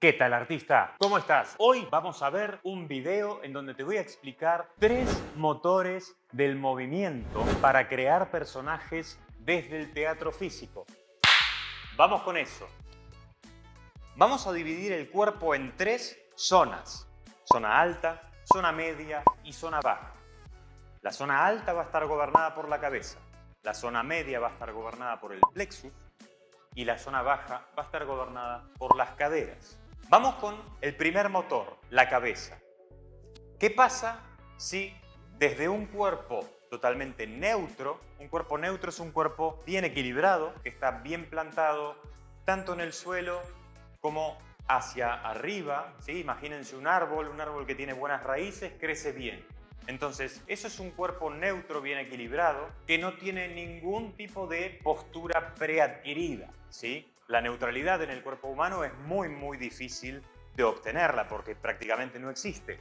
¿Qué tal, artista? ¿Cómo estás? Hoy vamos a ver un video en donde te voy a explicar 3 motores del movimiento para crear personajes desde el teatro físico. Vamos con eso. Vamos a dividir el cuerpo en 3 zonas. Zona alta, zona media y zona baja. La zona alta va a estar gobernada por la cabeza. La zona media va a estar gobernada por el plexus. Y la zona baja va a estar gobernada por las caderas. Vamos con el primer motor, la cabeza. ¿Qué pasa si desde un cuerpo totalmente neutro, un cuerpo neutro es un cuerpo bien equilibrado, que está bien plantado, tanto en el suelo como hacia arriba, ¿sí? Imagínense un árbol que tiene buenas raíces, crece bien. Entonces, eso es un cuerpo neutro, bien equilibrado, que no tiene ningún tipo de postura preadquirida, ¿sí? La neutralidad en el cuerpo humano es muy difícil de obtenerla porque prácticamente no existe.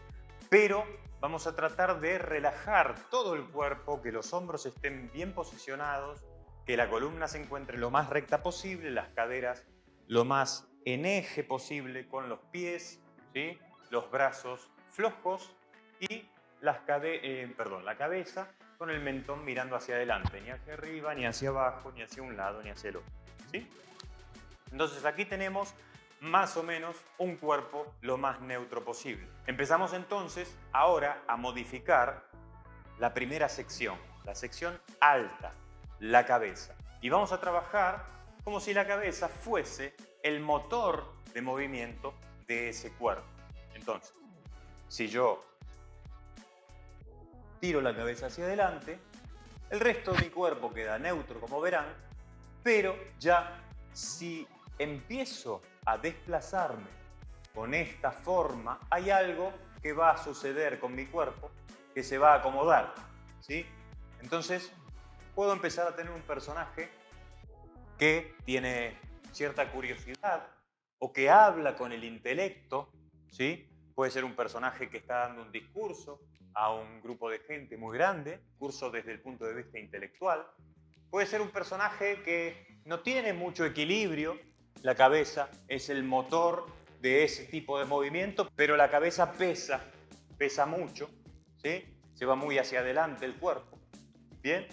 Pero vamos a tratar de relajar todo el cuerpo, que los hombros estén bien posicionados, que la columna se encuentre lo más recta posible, las caderas lo más en eje posible, con los pies, ¿sí? Los brazos flojos y la cabeza con el mentón mirando hacia adelante, ni hacia arriba, ni hacia abajo, ni hacia un lado, ni hacia el otro, ¿sí? Entonces aquí tenemos más o menos un cuerpo lo más neutro posible. Empezamos entonces ahora a modificar la primera sección, la sección alta, la cabeza. Y vamos a trabajar como si la cabeza fuese el motor de movimiento de ese cuerpo. Entonces, si yo tiro la cabeza hacia adelante, el resto de mi cuerpo queda neutro, como verán, pero ya si empiezo a desplazarme con esta forma, hay algo que va a suceder con mi cuerpo que se va a acomodar, ¿sí? Entonces, puedo empezar a tener un personaje que tiene cierta curiosidad o que habla con el intelecto, ¿sí? Puede ser un personaje que está dando un discurso a un grupo de gente muy grande, curso desde el punto de vista intelectual. Puede ser un personaje que no tiene mucho equilibrio, la cabeza es el motor de ese tipo de movimiento, pero la cabeza pesa mucho, ¿sí? Se va muy hacia adelante el cuerpo. Bien,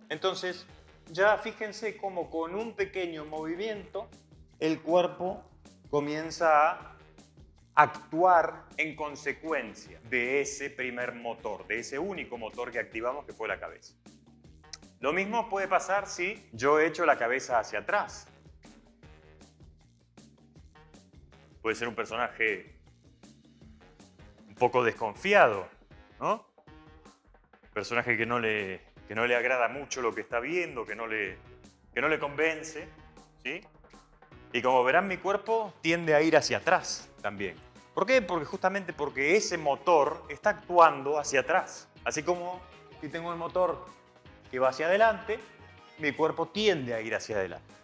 entonces ya fíjense cómo con un pequeño movimiento el cuerpo comienza a actuar en consecuencia de ese primer motor, de ese único motor que activamos, que fue la cabeza. Lo mismo puede pasar si yo echo la cabeza hacia atrás. Puede ser un personaje un poco desconfiado, ¿no? Un personaje que no le agrada mucho lo que está viendo, que no le convence, ¿sí? Y como verán, mi cuerpo tiende a ir hacia atrás también. ¿Por qué? Porque ese motor está actuando hacia atrás. Así como si tengo el motor que va hacia adelante, mi cuerpo tiende a ir hacia adelante.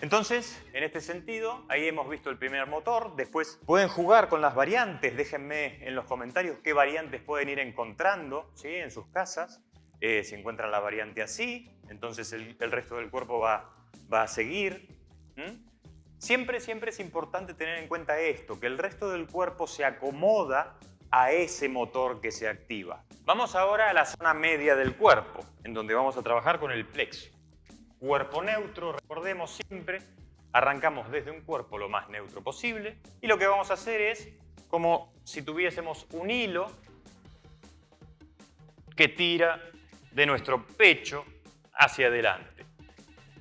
Entonces, en este sentido, ahí hemos visto el primer motor. Después pueden jugar con las variantes. Déjenme en los comentarios qué variantes pueden ir encontrando, ¿sí? En sus casas. Si encuentran la variante así, entonces el resto del cuerpo va a seguir. Siempre es importante tener en cuenta esto, que el resto del cuerpo se acomoda a ese motor que se activa. Vamos ahora a la zona media del cuerpo, en donde vamos a trabajar con el plexo. Cuerpo neutro, recordemos siempre, arrancamos desde un cuerpo lo más neutro posible y lo que vamos a hacer es como si tuviésemos un hilo que tira de nuestro pecho hacia adelante.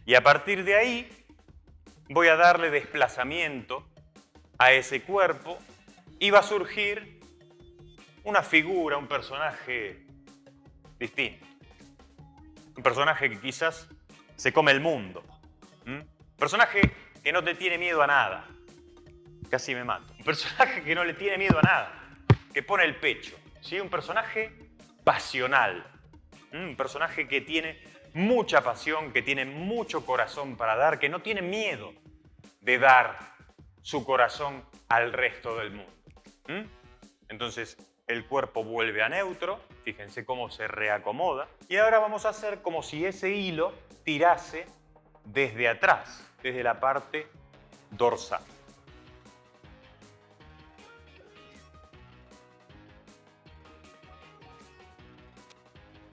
Y a partir de ahí voy a darle desplazamiento a ese cuerpo y va a surgir una figura, un personaje distinto. Un personaje que quizás se come el mundo. Un personaje que no te tiene miedo a nada. Casi me mato. Un personaje que no le tiene miedo a nada. Que pone el pecho. ¿Sí? Un personaje pasional. Un personaje que tiene mucha pasión, que tiene mucho corazón para dar, que no tiene miedo de dar su corazón al resto del mundo. Entonces, el cuerpo vuelve a neutro, fíjense cómo se reacomoda, y ahora vamos a hacer como si ese hilo tirase desde atrás, desde la parte dorsal.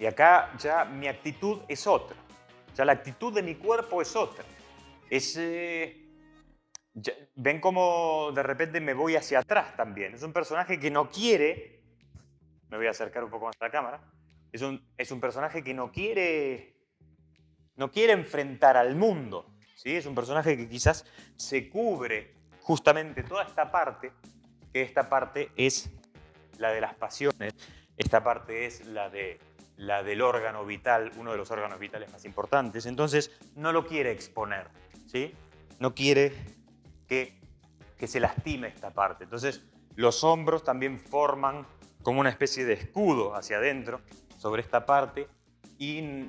Y acá ya mi actitud es otra. Ya la actitud de mi cuerpo es otra. Ven cómo de repente me voy hacia atrás también. Es un personaje que no quiere... Me voy a acercar un poco más a la cámara. Es un personaje que no quiere enfrentar al mundo. ¿Sí? Es un personaje que quizás se cubre justamente toda esta parte, que esta parte es la de las pasiones, esta parte es la del órgano vital, uno de los órganos vitales más importantes. Entonces no lo quiere exponer, ¿sí? No quiere que se lastime esta parte. Entonces los hombros también forman como una especie de escudo hacia adentro sobre esta parte y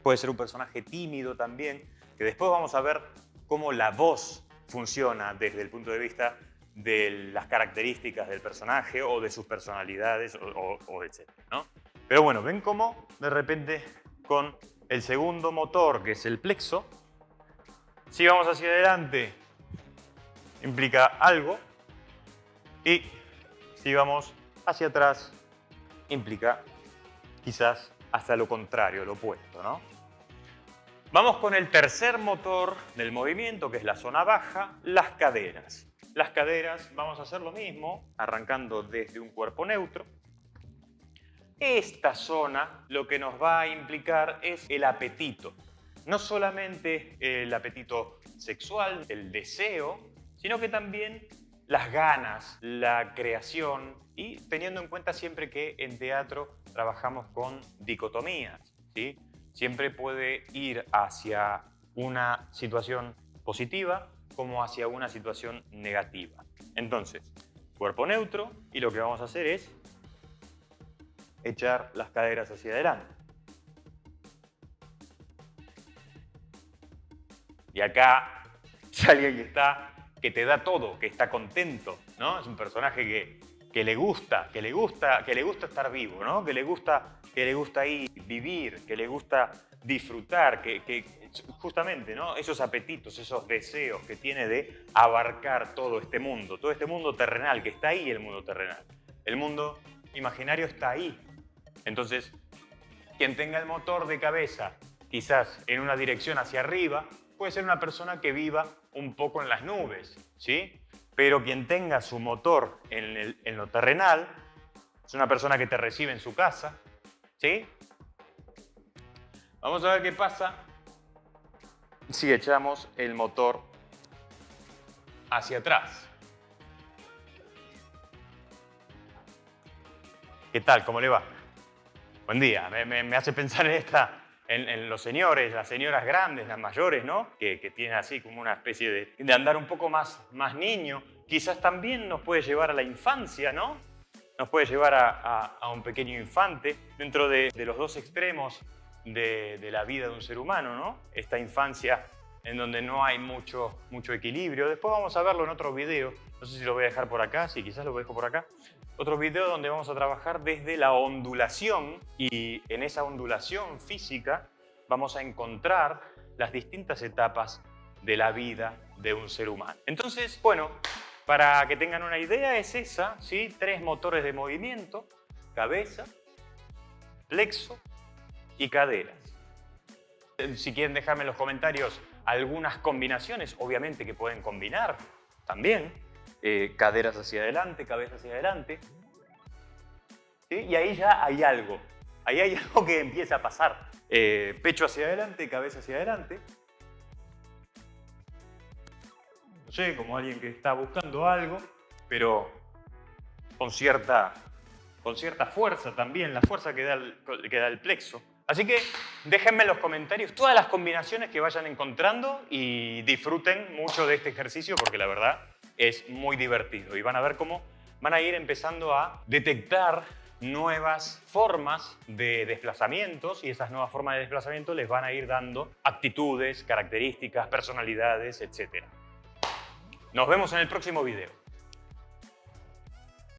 puede ser un personaje tímido también, que después vamos a ver cómo la voz funciona desde el punto de vista de las características del personaje o de sus personalidades o etc., ¿no? Pero bueno, ven cómo de repente con el segundo motor, que es el plexo, si vamos hacia adelante implica algo y si vamos hacia atrás implica quizás hasta lo contrario, lo opuesto, ¿no? Vamos con el tercer motor del movimiento, que es la zona baja, las caderas. Las caderas vamos a hacer lo mismo, arrancando desde un cuerpo neutro. Esta zona lo que nos va a implicar es el apetito. No solamente el apetito sexual, el deseo, sino que también las ganas, la creación y teniendo en cuenta siempre que en teatro trabajamos con dicotomías, ¿sí? Siempre puede ir hacia una situación positiva como hacia una situación negativa. Entonces, cuerpo neutro y lo que vamos a hacer es echar las caderas hacia adelante. Y acá, si alguien que te da todo, que está contento, ¿no? Es un personaje que le gusta estar vivo, ¿no? Que le gusta ahí vivir, que le gusta disfrutar, que justamente, ¿no? Esos apetitos, esos deseos que tiene de abarcar todo este mundo terrenal, que está ahí el mundo terrenal. El mundo imaginario está ahí. Entonces, quien tenga el motor de cabeza quizás en una dirección hacia arriba, puede ser una persona que viva un poco en las nubes, ¿sí? Pero quien tenga su motor en lo terrenal es una persona que te recibe en su casa, ¿sí? Vamos a ver qué pasa si echamos el motor hacia atrás. ¿Qué tal? ¿Cómo le va? Buen día. Me hace pensar en los señores, las señoras grandes, las mayores, ¿no? Que tienen así como una especie de andar un poco más niño. Quizás también nos puede llevar a la infancia, ¿no? Nos puede llevar a un pequeño infante dentro de los dos extremos de la vida de un ser humano, ¿no? Esta infancia en donde no hay mucho equilibrio. Después vamos a verlo en otro video. No sé si lo voy a dejar por acá, sí, quizás lo dejo por acá. Otro video donde vamos a trabajar desde la ondulación y en esa ondulación física vamos a encontrar las distintas etapas de la vida de un ser humano. Entonces, bueno, para que tengan una idea es esa, ¿sí? 3 motores de movimiento: cabeza, plexo y caderas. Si quieren dejarme en los comentarios algunas combinaciones, obviamente que pueden combinar también. Caderas hacia adelante, cabeza hacia adelante. ¿Sí? Y ahí ya hay algo. Ahí hay algo que empieza a pasar. Pecho hacia adelante, cabeza hacia adelante. No sé, como alguien que está buscando algo, pero con cierta fuerza también, la fuerza que da el plexo. Así que déjenme en los comentarios todas las combinaciones que vayan encontrando y disfruten mucho de este ejercicio porque la verdad es muy divertido. Y van a ver cómo van a ir empezando a detectar nuevas formas de desplazamientos y esas nuevas formas de desplazamiento les van a ir dando actitudes, características, personalidades, etc. Nos vemos en el próximo video.